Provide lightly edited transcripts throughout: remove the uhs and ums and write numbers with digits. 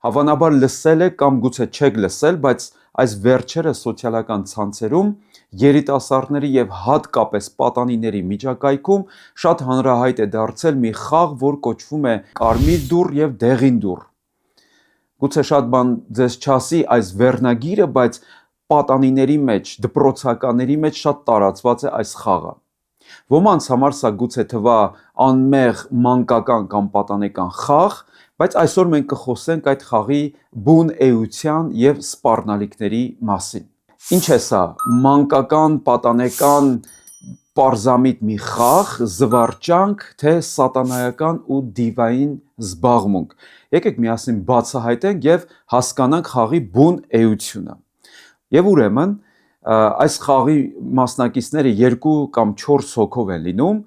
Հավանաբար լսել եք կամ գուցե չեք լսել, բայց այս վերջերս սոցիալական ցանցերում երիտասարդների եւ հատկապես պատանիների միջակայքում շատ հանրահայտ է դարձել մի խաղ, որ կոչվում է Կարմիր դուռ եւ Դեղին դուռ։ Գուցե շատ բան ձեզ չասի այս վերնագիրը, բայց պատանիների մեջ, դպրոցականների մեջ շատ տարածված է այս խաղը։ Ոմանց համար սա գուցե թվա անմեղ մանկական կամ պատանեկան խաղ, բայց այսօր մենք կխոսենք այդ խաղի բուն էության եւ սպառնալիքների մասին։ Ինչ է սա, մանկական, պատանեկան, պարզամիտ մի խաղ, զվարճանք, թե սատանայական ու դիվային զբաղմունք։ Եկեք միասին բացահայտենք եւ հասկանանք խաղի բուն էությունը։ Եվ ուրեմն այս խաղի մասնակիցները 2 կամ 4 հոգով են լինում,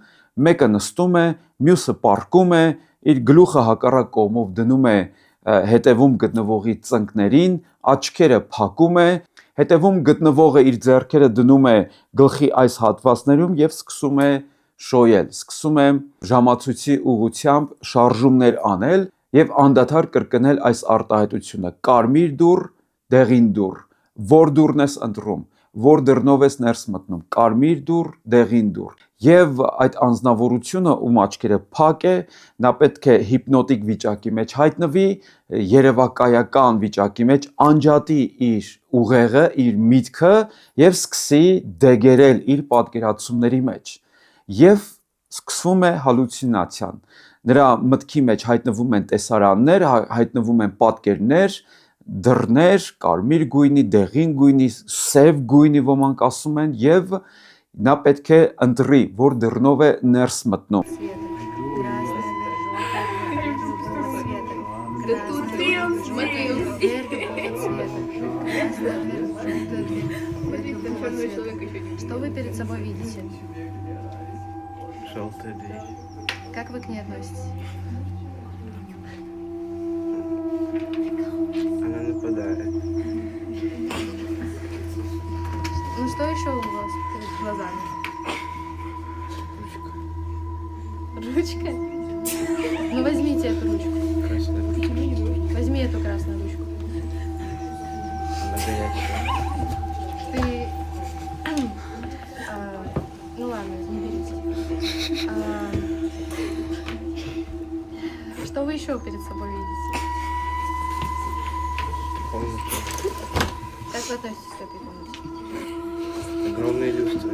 մեկը նստում է, մյուսը պառկում է, իր գլուխը հակառակ կողմով դնում է հետևում գտնվողի ծնկներին, աչքերը փակում է, հետևում գտնվողը իր ձեռքերը դնում է գլխի այս հատվածներում եւ սկսում է շոյել, սկսում է ժամացույցի ուղղությամբ շարժումներ անել եւ անդադար կրկնել այս արտահայտությունը. կարմիր դուռ, դեղին դուռ, որ դուռն ես ընտրում, որ դռնով ես ներս մտնում, կարմիր դուռ, դեղին դուռ։ Եվ այդ անձնավորությունը, ում աչքերը փակ է, նա պետք է հիպնոտիկ վիճակի մեջ հայտնվի, երևակայական վիճակի մեջ անջատի իր ուղեղը, իր միտքը եւ սկսի դեգերել իր պատկերացումների մեջ։ Եվ սկսվում է հալյուցինացիան։ Նրա մտքի մեջ հայտնվում են տեսարաններ, հայտնվում են պատկերներ, դռներ, կարմիր գույնի, դեղին գույնի, սև գույնի ոմանք ասում են, եւ նա պետք է ընտրի, որ դռնով է ներս մտնում։ Что вы перед собой видите? Желтая дверь. Как вы к ней относитесь? Она нападает. Ну что еще у вас перед глазами? Ручка. Ручка? Ну возьмите эту ручку. Красная ручка. Возьми эту красную ручку. Она горячая. Ты... Ну ладно, не берите. Что вы еще перед собой видите? Комната. Как вы относитесь к этой комнате? Огромные люстры.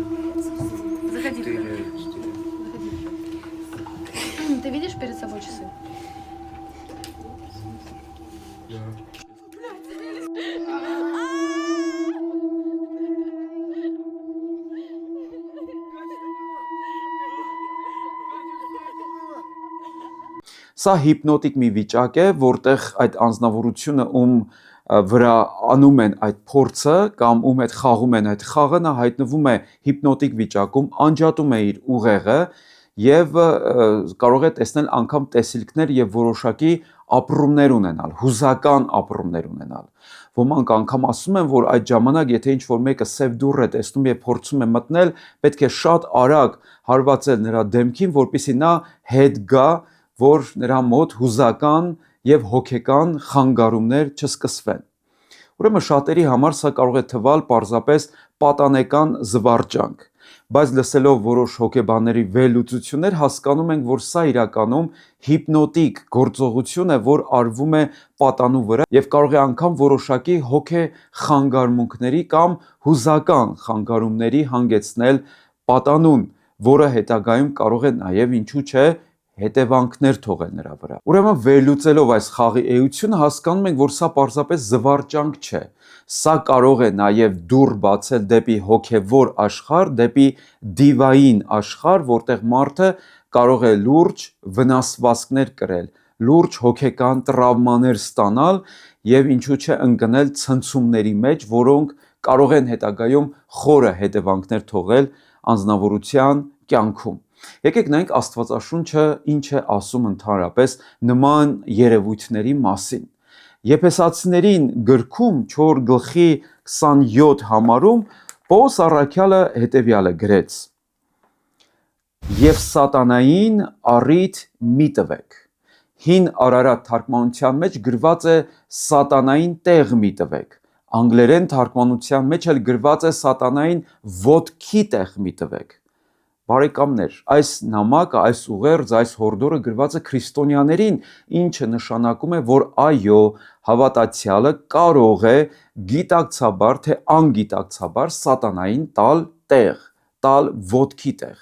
Заходи. 4. Заходи. Ты видишь перед собой часы? Да. Սա հիպնոտիկ մի վիճակ է, որտեղ այդ անձնավորությունը վրա անում են այդ փորձը կամ ում հետ խաղում են այդ խաղը, նա հայտնվում է հիպնոտիկ վիճակում, անջատում է իր ուղեղը եւ կարող է տեսնել անգամ տեսիլքներ եւ որոշակի ապրումներ ունենալ, հուզական ապրումներ ունենալ։ Ոմանք անգամ ասում են, որ այդ ժամանակ, եթե ինչ-որ մեկը սև դուռ է տեսնում եւ փորձում է մտնել, պետք է շատ արագ հարվածել նրա դեմքին, որպեսզի նա հետ գա, որ նրա մոտ հուզական եւ հոգեկան խանգարումներ չսկսվեն։ Ուրեմն շատերի համար սա կարող է թվալ պարզապես պատանեկան զվարճանք, բայց լսելով որոշ հոգեբանների վերլուծություններ հասկանում ենք, որ սա իրականում հիպնոտիկ գործողություն է, որ արվում է պատանու վրա եւ կարող է անգամ որոշակի հոգեխանգարմունքների կամ հուզական խանգարումների հանգեցնել պատանուն, որը հետագայում կարող է նաեւ ինչու՞ չէ հետևանքներ թողել նրա վրա։ Ուրեմն վերլուծելով այս խաղի էությունը հասկանում ենք, որ սա պարզապես զվարճանք չէ։ Սա կարող է նաև դուռ բացել դեպի հոգևոր աշխարհ, դեպի դիվային աշխարհ, որտեղ մարդը կարող է լուրջ վնասվածքներ կրել, լուրջ հոգեկան տրավմաներ ստանալ եւ ինչու՞ չէ ընկնել ցնցումների մեջ, որոնք կարող են հետագայում խորը հետևանքներ թողել անձնավորության կյանքում։ Եկեք նայենք Աստվածաշունչը ինչ է ասում ընդհանրապես նման երևույթների մասին։ Եփեսացիներին գրքում 4 գլխի 27 համարում Պողոս առաքյալը հետևյալը գրեց. Եվ սատանային առիթ մի տվեք, Հին Արարատ թարգմանության մեջ գրված է սատանային տեղ մի տվեք։ Անգլերեն թարգմանության մեջ էլ գրված է սատանային ոտքի տեղ մի տվեք։ Բարեկամներ, այս նամակը, այս ուղերձ, այս հորդորը գրված է քրիստոնյաներին, ինչը նշանակում է, որ այո, հավատացյալը կարող է գիտակցաբար թե անգիտակցաբար սատանային տալ տեղ, տալ ոտքի տեղ։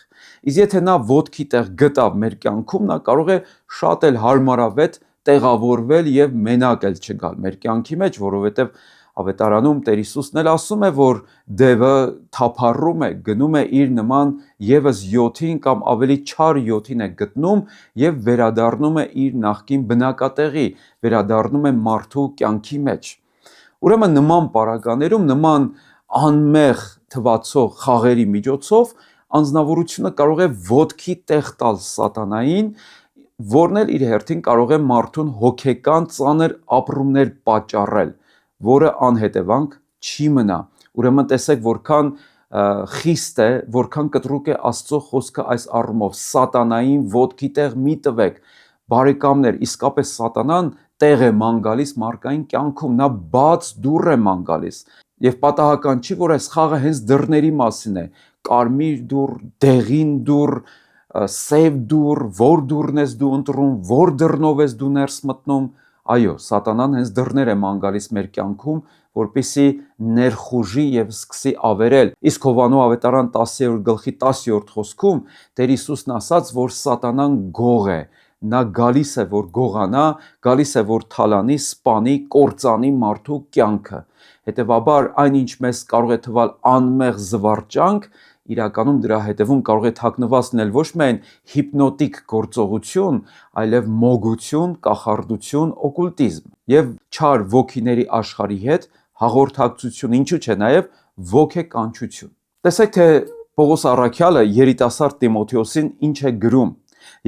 Իսկ եթե նա ոտքի տեղ գտավ մեր կյանքում, նա կարող է շատ էլ հարմարավետ տեղավորվել եւ մենակ էլ չգալ մեր կյանքի մեջ, որովհետեւ Ավետարանում Տեր Հիսուսն էլ ասում է, որ դևը թափառում է, գնում է իր նման եւս 7-ին կամ ավելի չար 7-ին է գտնում եւ վերադառնում է իր նախկին բնակատեղի, վերադառնում է մարդու կյանքի մեջ։ Ուրեմն նման պարագաներում, նման անմեղ թվացող խաղերի միջոցով անձնավորությունը կարող է ոտքի տեղ տալ սատանային, որն էլ իր հերթին կարող է մարդուն հոգեկան ծանր ապրումներ պատճառել, որը անհետևանք չի մնա։ Ուրեմն տեսեք որքան խիստ է, որքան կտրուկ է Աստծո խոսքը այս առումով, սատանային ոտքի տեղ մի տվեք։ Բարեկամներ, իսկապես սատանան տեղ է ման գալիս մարդկային կյանքում, նա բաց դուռ է ման գալիս։ Եվ պատահական չի, որ այս խաղը հենց դռների մասին է։ Կարմիր դուռ, դեղին դուռ, սև դուռ, որ դուռն ես դու ընտրում, որ դռնով ես դու ներս մտնում։ Այո, սատանան հենց դռներ է ման գալիս մեր կյանքում, որպեսզի ներխուժի եւ սկսի ավերել։ Իսկ Հովանու ավետարան 10-րդ խոսքում Տեր Հիսուսն ասաց, որ սատանան գող է, նա գալիս է որ գողանա, գալիս է որ թալանի, սպանի, կործանի մարդու կյանքը։ Հետևաբար այնինչ մեզ կարող է թվալ անմեղ զվարճանք, իրականում դրա հետևում կարող է թաքնված լինել ոչ միայն հիպնոտիկ գործողություն, այլև մոգություն, կախարդություն, օկուլտիզմ եւ չար ոգիների աշխարհի հետ հաղորդակցություն, ինչու՞ չէ նաեւ ոգեկանչություն։ Տեսեք թե Պողոս առաքյալը երիտասարդ Տիմոթեոսին ինչ է գրում։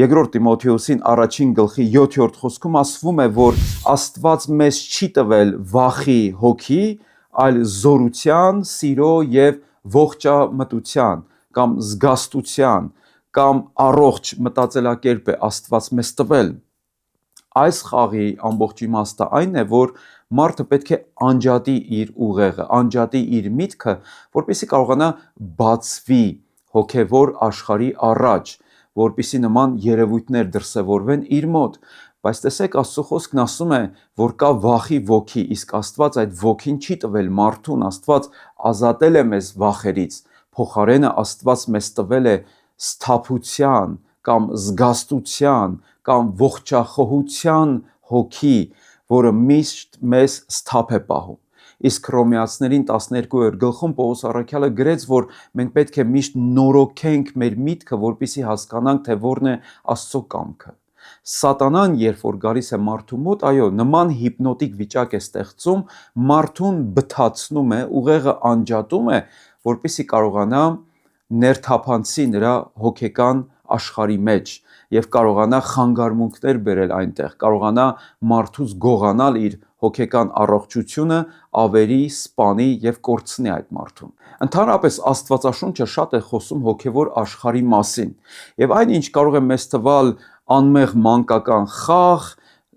Երկրորդ Տիմոթեոսին 1-ին 7-րդ խոսքում ասվում է, որ Աստված մեզ չի տվել վախի հոգի, այլ զորության, սիրո եւ ողջամտության կամ զգաստության կամ առողջ մտածելակերպ է Աստված մեզ տվել։ Այս խաղի ամբողջ իմաստը այն է, որ մարդը պետք է անջատի իր ուղեղը, անջատի իր միտքը, որպեսզի կարողանա բացվի հոգևոր աշխարհի առաջ, որպեսզի նման երևույթներ դրսևորվեն իր մոտ։ Բայց տեսեք Աստծո խոսքն ասում է, որ կա վախի ոգի, իսկ Աստված այդ ոգին չի տվել մարդուն, Աստված ազատել է մեզ վախերից, փոխարենը Աստված մեզ տվել է սթափության կամ զգաստության կամ ողջախոհության հոգի, որը միշտ մեզ սթափ է պահում։ Իսկ Հռոմեացիներին 12-րդ գլխում Պողոս առաքյալը գրեց, որ մենք պետք է միշտ նորոգենք մեր միտքը, որպեսզի հասկանանք, թե որն է Աստծո կամքը։ Սատանան, երբ որ գալիս է մարդու մոտ, այո, նման հիպնոտիկ վիճակ է ստեղծում, մարդուն բթացնում է, ուղեղը անջատում է, որպեսզի կարողանա ներթափանցի նրա հոգեկան աշխարհի մեջ եւ կարողանա խանգարումներ բերել այնտեղ, կարողանա մարդուց գողանալ իր հոգեկան առողջությունը, ավերի, սպանի եւ կորցնի այդ մարդուն։ Ընդհանրապես Աստվածաշունչը շատ է խոսում հոգևոր աշխարհի մասին, եւ այնինչ կարող է մեզ թվալ անմեղ մանկական խաղ,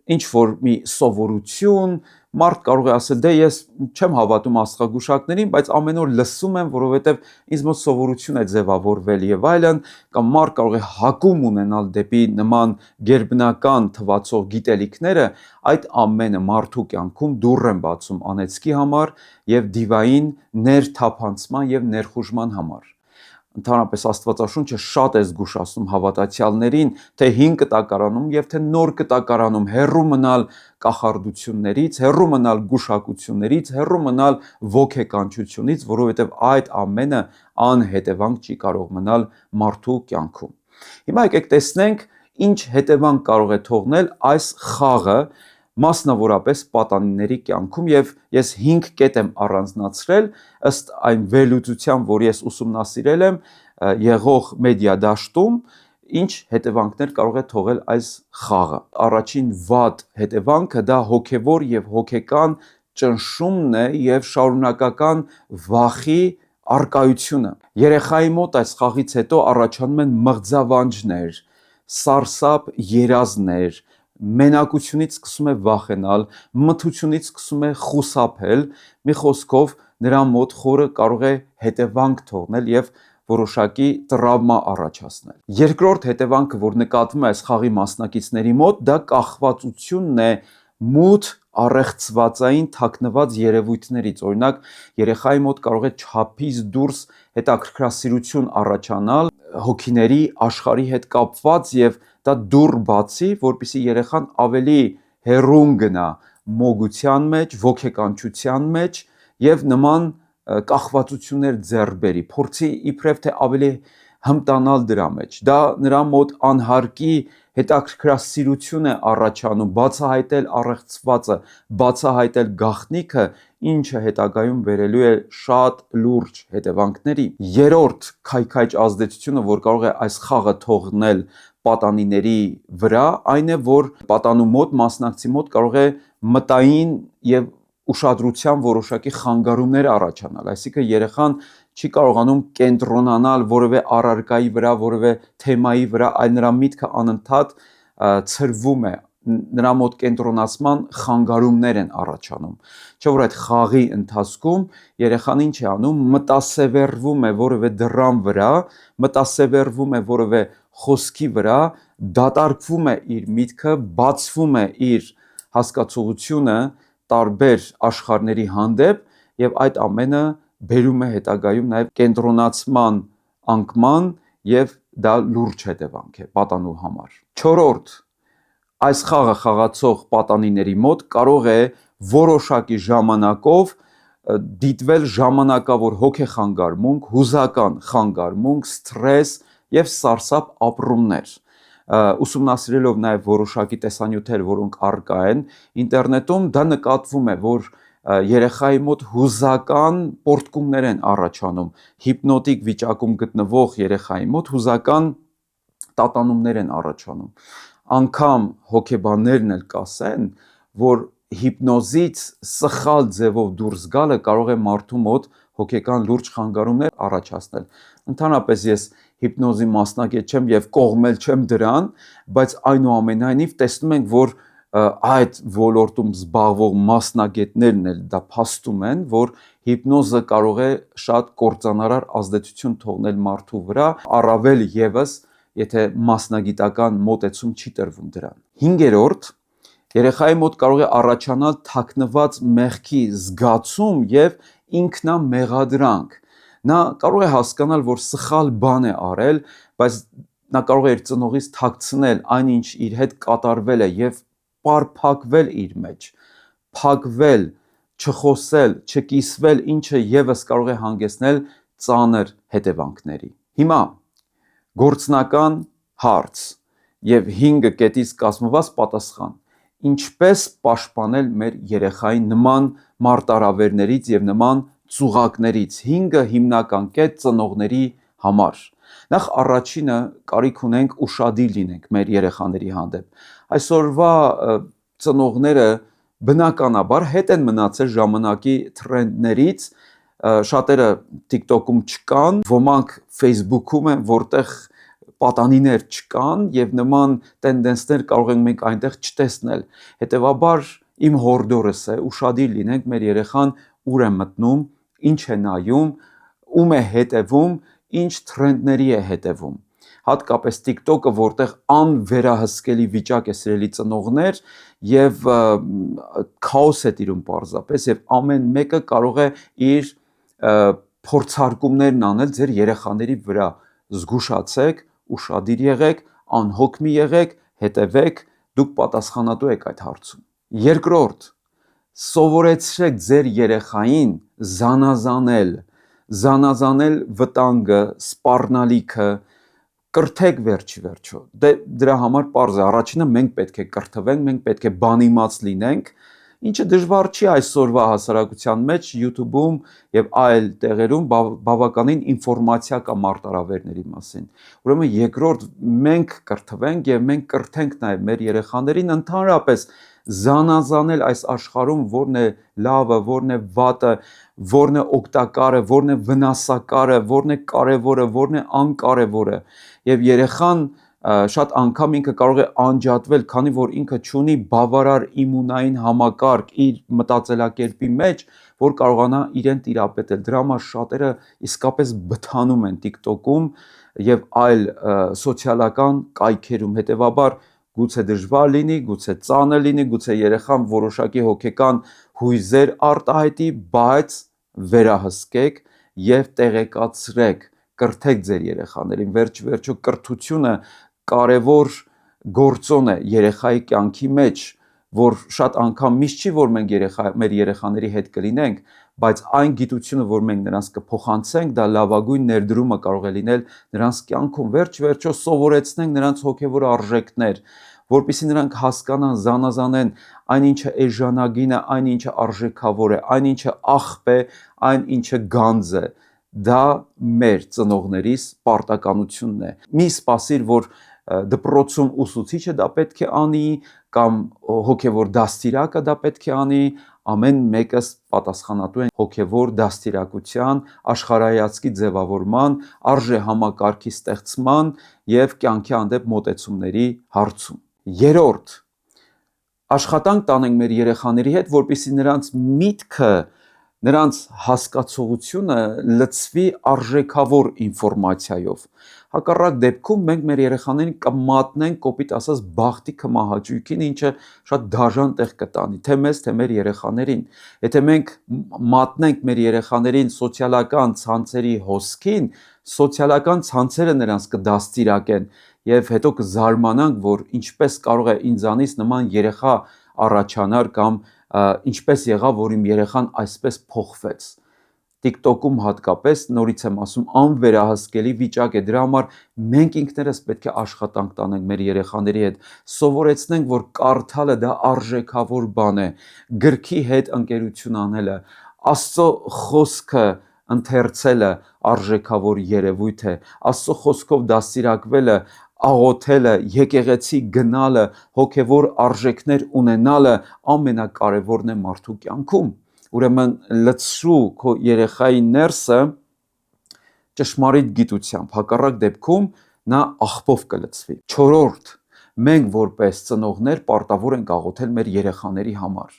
ինչ որ մի սովորություն, մարդ կարող է ասել, դե ես չեմ հավատում աստղագուշակներին, բայց ամեն օր լսում եմ, որովհետև ինձ մոտ սովորություն է ձևավորվել եւ այլն, կամ մարդ կարող է հակում ունենալ դեպի նման գերբնական թվացող գիտելիքները, այդ ամենը մարդու կյանքում դուռ են բացում անեծքի համար եւ դիվային ներթափանցման եւ ներխուժման համար։ Ընդհանրապես Աստվածաշունչը շատ է զգուշացնում հավատացյալներին, թե հին կտակարանում եւ թե նոր կտակարանում հեռու մնալ կախարդություններից, հեռու մնալ գուշակություններից, հեռու մնալ ոգեկանչությունից, որովհետեւ այդ ամենը անհետևանք չի կարող մնալ մարդու կյանքում։ Հիմա եկեք տեսնենք, ինչ հետևանք կարող է թողնել այս խաղը, մասնավորապես պատանիների կյանքում, եւ ես 5 կետ եմ առանձնացրել ըստ այն վերլուծության, որ ես ուսումնասիրել եմ եղող մեդիա դաշտում, ինչ հետևանքներ կարող է թողել այս խաղը։ Առաջին վատ հետևանքը դա հոգևոր եւ հոգեկան ճնշումն է եւ շարունակական վախի արկայությունը։ Երեխայի մոտ այս խաղից հետո առաջանում են մղձավանջներ, սարսափ երազներ, մենակությունից սկսում է վախենալ, մթությունից սկսում է խուսափել, մի խոսքով նրա մոտ խորը կարող է հետևանք թողնել եւ որոշակի տրավմա առաջացնել։ Երկրորդ հետևանքը, որ նկատվում է այս խաղի մասնակիցների մոտ, դա կախվածությունն է մութ առեղծվածային թաքնված երևույթներից։ Օրինակ, երեխայի մոտ կարող է չափից դուրս հետաքրքրասիրություն առաջանալ հոգիների աշխարհի հետ կապված եւ դա դուր բացի, որպեսզի երեխան ավելի հեռուն գնա մոգության մեջ, ոգեկանչության մեջ եւ նման կախվածություններ ձեռք բերի, փորձի իբրև թե ավելի հմտանալ դրա մեջ։ Դա նրա մոտ անհարկի հետաքրքրասիրություն է առաջանում, բացահայտել առեղծվածը, բացահայտել գաղտնիքը, ինչը հետագայում բերելու է շատ լուրջ հետևանքների։ Երրորդ քայքայճ ազդեցությունը, որ կարող է այս խաղը թողնել պատանիների վրա, այն է, որ պատանու մոտ, մասնակցի մոտ կարող է մտային եւ ուշադրության որոշակի խանգարումներ առաջանալ, այսինքն երեխան չի կարողանում կենտրոնանալ որևէ առարկայի վրա, որևէ թեմայի վրա, այլ նրա միտքը անընդհատ ցրվում է, նրա մոտ կենտրոնացման խանգարումներ են առաջանում։ Չէ՞ որ այդ խաղի ընթացքում երեխան ինչ է անում, մտասևեռվում է որևէ դռան վրա, մտասևեռվում է որևէ խոսքի վրա, դատարկվում է իր միտքը, բացվում է իր հասկացողությունը տարբեր աշխարհների հանդեպ եւ այդ ամենը բերում է հետագայում նաեւ կենտրոնացման անկման եւ դա լուրջ հետևանք է պատանու համար։ Չորրորդ, այս խաղը խաղացող պատանիների մոտ կարող է որոշակի ժամանակով դիտվել ժամանակավոր հոգեխանգարմունք, հուզական խանգարմունք, սթրես եւ սարսափ ապրումներ։ Ուսումնասիրելով նաև որոշակի տեսանյութեր, որոնք առկա են ինտերնետում, դա նկատվում է, որ երեխայի մոտ հուզական պոռթկումներ են առաջանում, հիպնոտիկ վիճակում գտնվող երեխայի մոտ հուզական տատանումներ են առաջանում։ Անկամ հոգեբաններն էլ կասեն, որ հիպնոզից սխալ ձևով դուրս գալը կարող է մարդու մոտ հոգեկան լուրջ խանգարումներ առաջացնել։ Ընդհանրապես ես հիպնոզի մասնագետ չեմ եւ կողմել չեմ դրան, բայց այնուամենայնիվ տեսնում ենք, որ այդ ոլորտում զբաղվող մասնագետներն էլ դա փաստում են, որ հիպնոզը կարող է շատ կործանարար ազդեցություն թողնել մարդու վրա, առավել եւս, եթե մասնագիտական մոտեցում չի տրվում դրան։ Հինգերորդ, երեխայի մոտ կարող է առաջանալ թաքնված մեղքի զգացում եւ ինքնամեղադրանք։ Նա կարող է հասկանալ, որ սխալ բան է արել, բայց նա կարող է իր ծնողից թաքցնել այն, ինչ իր հետ կատարվել է եւ պարփակվել իր մեջ, փակվել, չխոսել, չկիսվել, ինչը եւս կարող է հանգեցնել ծանր հետևանքների։ Հիմա գործնական հարց եւ 5 կետից կազմված պատասխան։ Ինչպես պաշտպանել մեր երեխային նման մարտահրավերներից եւ նման ծուղակներից 5 հիմնական կետ ծնողների համար։ Նախ առաջինը կարիք ունենք ուշադիր լինենք մեր երեխաների հանդեպ։ Այսօրվա ծնողները բնականաբար հետ են մնացել ժամանակի թրենդներից, շատերը TikTok-ում չկան, ոմանք Facebook-ում են, որտեղ պատանիներ չկան եւ նման տենդենսներ կարող ենք մենք այնտեղ չտեսնել։ Հետևաբար իմ հորդորս է ուշադիր լինենք մեր երեխան ուր է մտնում, ինչ է նայում, ում է հետևում, ինչ թրենդների է հետևում։ Հատկապես TikTok-ը, որտեղ անվերահսկելի վիճակ է սիրելի ծնողներ եւ քաոս է տիրում պարզապես եւ ամեն մեկը կարող է իր փորձարկումներն անել ձեր երեխաների վրա։ Զգուշացեք, ուշադիր եղեք, անհոգ մի եղեք, հետևեք, դուք պատասխանատու եք այդ հարցում։ Երկրորդ, սովորեցրեք ձեր երեխային զանազանել վտանգը, սպառնալիքը, կրթեք վերջի վերջո։ Դրա համար պարզ է, առաջինը մենք պետք է կրթվենք, մենք պետք է բանիմաց լինենք, ինչը դժվար չի այսօրվա հասարակության մեջ YouTube-ում եւ այլ տեղերում բավականին ինֆորմացիա կա մարտահրավերների մասին։ Ուրեմն երկրորդ մենք կրթվենք եւ մենք կրթենք նաեւ մեր երեխաներին ընդհանրապես զանազանել այս աշխարհում որն է լավը, որն է վատը, որն է օգտակարը, որն է վնասակարը, որն է կարևորը, որն է անկարևորը եւ երեխան շատ անգամ ինքը կարող է անջատվել, քանի որ ինքը չունի բավարար իմունային համակարգ իր մտածելակերպի մեջ, որ կարողանա իրեն տիրապետել։ Դրա համար շատերը իսկապես բթանում են TikTok-ում եւ այլ սոցիալական կայքերում։ Հետևաբար գուցե դժվար լինի, գուցե ծանր լինի, գուցե երեխան որոշակի հոգեկան հույզեր արտահայտի, բայց վերահսկեք եւ տեղեկացրեք, կրթեք ձեր երեխաներին։ Վերջիվերջո կրթությունը կարևոր գործոն է երեխայի կյանքի մեջ, որ շատ անգամ միշտ չի, որ մենք մեր երեխաների հետ կլինենք, բայց այն գիտությունը, որ մենք նրանց կփոխանցենք, դա լավագույն ներդրումը կարող է լինել նրանց կյանքում։ Վերջիվերջո սովորեցնենք նրանց հոգևոր արժեքներ, որպեսզի նրանք հասկանան, զանազանեն այն ինչը էժանագին է, այն ինչը արժեքավոր է, այն ինչը աղբ է, այն ինչը գանձ է։ Դա մեր ծնողներիս պարտականությունն է։ Մի սպասիր, որ դպրոցում ուսուցիչը դա պետք է անի, կամ հոգևոր դաստիարակը դա պետք է անի, ամեն մեկը պատասխանատու են հոգևոր դաստիարակության, աշխարհայացքի ձևավորման, արժե համակարգի ստեղծման եւ կյանքի հանդեպ մոտեցումների հարցում։ Երրորդ, աշխատանք տանենք մեր երեխաների հետ, որպեսզի նրանց միտքը, նրանց հասկացողությունը լցվի արժեքավոր ինֆորմացիայով։ Հակառակ դեպքում մենք մեր երեխաներին կմատնենք, կոպիտ ասած, բախտի քմահաճույքին, ինչը շատ դաժան տեղ կտանի, թե մեզ, թե մեր երեխաներին։ Եթե մենք մատնենք մեր երեխաներին սոցիալական ցանցերի հոսքին, սոցիալական ցանցերը նրանց կդաստիարակեն եւ հետո կզարմանանք, որ ինչպես կարող է ինձանից նման երեխա առաջանալ կամ ինչպես եղավ, որ իմ երեխան այսպես փոխվեց։ TikTok-ում հատկապես, նորից եմ ասում, անվերահսկելի վիճակ է։ Դրա համար մենք ինքներս պետք է աշխատանք տանենք մեր երեխաների հետ, սովորեցնենք, որ կարդալը դա արժեքավոր բան է, գրքի հետ ընկերություն անելը, Աստծո խոսքը ընթերցելը արժեքավոր երևույթ է, Աստծո խոսքով դաստիարակվելը, աղոթելը, եկեղեցի գնալը, հոգևոր արժեքներ ունենալը ամենակարևորն է մարդու կյանքում։ Ուրեմն լցրու քո երեխայի ներսը ճշմարիտ գիտությամբ, հակառակ դեպքում նա աղբով կլցվի։ Չորրորդ, մենք որպես ծնողներ պարտավոր ենք աղոթել մեր երեխաների համար։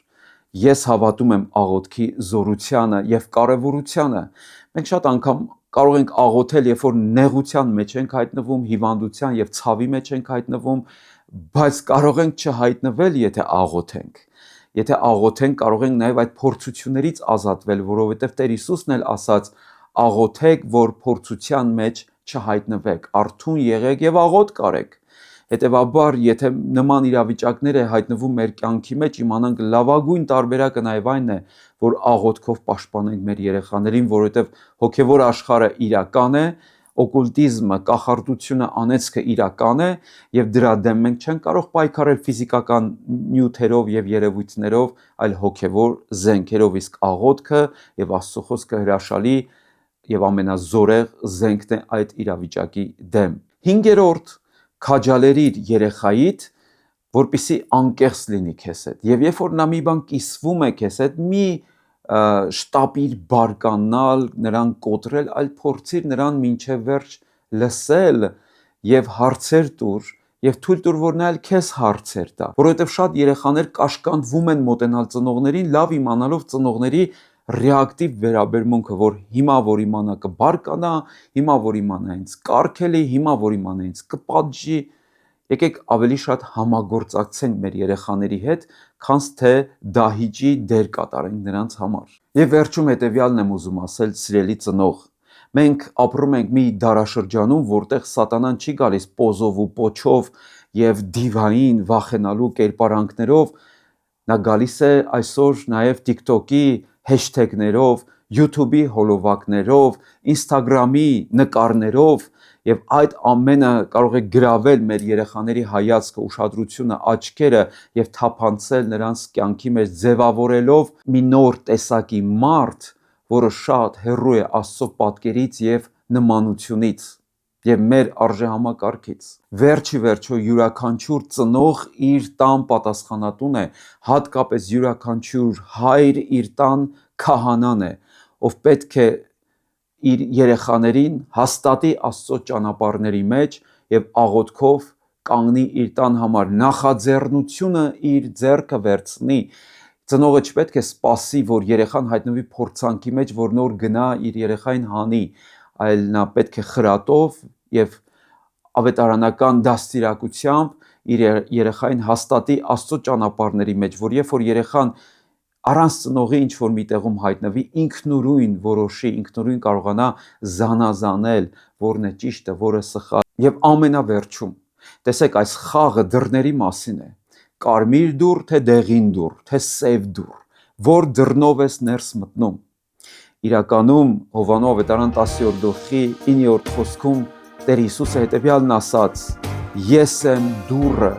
Ես հավատում եմ աղոթքի զորությանը եւ կարեւորությանը։ Մենք շատ անգամ կարող ենք աղոթել, երբ որ նեղության մեջ ենք հայտնվում, հիվանդության եւ ցավի մեջ ենք հայտնվում, բայց կարող ենք չհայտնվել, եթե աղոթենք։ Եթե աղոթենք, կարող ենք նաև այդ փորձություններից ազատվել, որովհետև Տեր Հիսուսն էլ ասաց. աղոթեք, որ փորձության մեջ չհայտնվեք, արթուն եղեք եւ աղոթք արեք։ Հետևաբար, եթե նման իրավիճակներ է հայտնվում մեր կյանքի մեջ, իմանանք լավագույն տարբերակը նաև այն է, որ աղոթքով պաշտպանենք մեր երեխաներին, որովհետև հոգևոր աշխարհը իրական է, օկուլտիզմը, կախարդությունը, անեծքը իրական է եւ դրա դեմ մենք չենք կարող պայքարել ֆիզիկական նյութերով եւ երևույթներով, այլ հոգևոր զենքերով, իսկ աղոթքը եւ Աստծո խոսքը հրաշալի եւ ամենազորեղ զենքն է այդ իրավիճակի դեմ։ 5-րդ, քաջալերիր երեխայիդ, որպեսզի անկեղծ լինի քեզ հետ։ Եվ երբ որ նա մի բան կիսվում է քեզ հետ, մի շտապիր բարկանալ, նրան կոտրել, այլ փորձիր նրան մինչև վերջ լսել եւ հարցեր տուր եւ թույլ տուր, որ նա էլ քեզ հարցեր տա, որովհետեւ շատ երեխաներ կաշկանդվում են մոտենալ ծնողներին, լավ իմանալով ծնողների ռեակտիվ վերաբերմունքը, որ հիմա որ իմանա կբարկանա, հիմա որ իմանա ինձ կարգելի, հիմա որ իմանա ինձ կպատժի։ Եկեք ավելի շատ համագործակցենք մեր երեխաների հետ, քան թե դահիճի դեր կատարենք նրանց համար։ Եվ վերջում հետևյալն եմ ուզում ասել, սիրելի ծնող, մենք ապրում ենք մի դարաշրջանում, որտեղ սատանան չի գալիս պոզով ու պոչով եւ դիվային վախենալու կերպարանքներով, նա գալիս է այսօր նաեւ TikTok-ի հեշթեգներով, YouTube-ի հոլովակներով, Instagram-ի նկարներով եւ այդ ամենը կարող է գրավել մեր երեխաների հայացքը, ուշադրությունը, աչքերը եւ թափանցել նրանց կյանքի մեջ, ձևավորելով մի նոր տեսակի մարդ, որը շատ հեռու է Աստծո պատկերից եւ նմանությունից եւ մեր արժեհամակարգից։ Վերջի վերջո յուրաքանչյուր ծնող իր տան պատասխանատուն է, հատկապես յուրաքանչյուր հայր իր տան քահանան է, ով պետք է իր երեխաներին հաստատի Աստծո ճանապարհների մեջ եւ աղոթքով կանգնի իր տան համար, նախաձեռնությունը իր ձեռքը վերցնի։ Ծնողը չպետք է սպասի, որ երեխան հայտնվի փորձանքի մեջ, որ նոր գնա իր երեխային հանի, այլ նա պետք է խրատով եւ ավետարանական դաստիարակությամբ իր երեխային հաստատի Աստծո ճանապարհների մեջ, որ երբ որ երեխան առանց ծնողի ինչ որ միտեղում հայտնվի, ինքնուրույն որոշի, ինքնուրույն կարողանա զանազանել, որն է ճիշտը, որը սխալ։ Եվ ամենավերջում, տեսեք, այս խաղը դռների մասին է։ Կարմիր դուռ, թե դեղին դուռ, թե սև դուռ, որ դռնով ես ներս մտնում։ Իրականում Հովանու ավետարան 10-րդ գլխի 9-րդ խոսքում Տեր Հիսուսը հետևյալն ասաց. Ես եմ դուռը,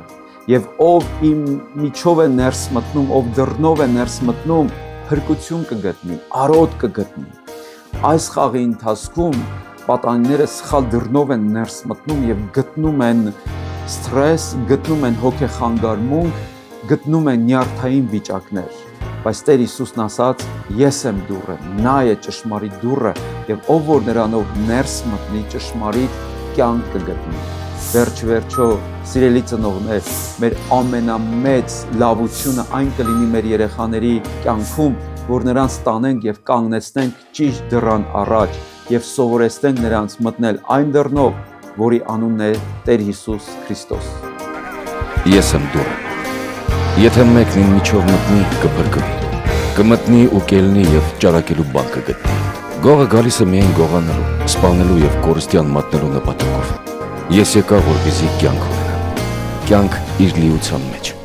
եւ ով իմ միջով է ներս մտնում, ով դռնով է ներս մտնում, փրկություն կգտնի, արոտ կգտնի։ Այս խաղի ընթացքում պատանիները սխալ դռնով են ներս մտնում եւ գտնում են սթրես, գտնում են հոգեխանգարմունք, գտնում են նյարդային վիճակներ։ Բայց Տեր Հիսուսն ասաց. Ես եմ դուռը, նա է ճշմարիտ դուռը, եւ ով որ նրանով ներս մտնի, ճշմարիտ կյանք կգտնի։ Վերջ-վերջո, սիրելի ծնողներ, մեր ամենամեծ լավությունը այն կլինի մեր երեխաների կյանքում, որ նրանց տանենք եւ կանգնեցնենք ճիշտ դռան առաջ եւ սովորեցնենք նրանց մտնել այն դռնով, որի անունն է Տեր Հիսուս Քրիստոս։ Ես եմ դուռը։ Եթե մեկն իմ միջով մտնի, կփրկվի։ Կմտնի ու կելնի եւ ճարակելու բան կգտնի։ Գողը գալիս է միայն գողանալու, սպանելու եւ կորստյան մատնելու նպատակով։ Ես եկա, որպեսզի կյանք ունենամ։ Կյանք իր լիության մեջ։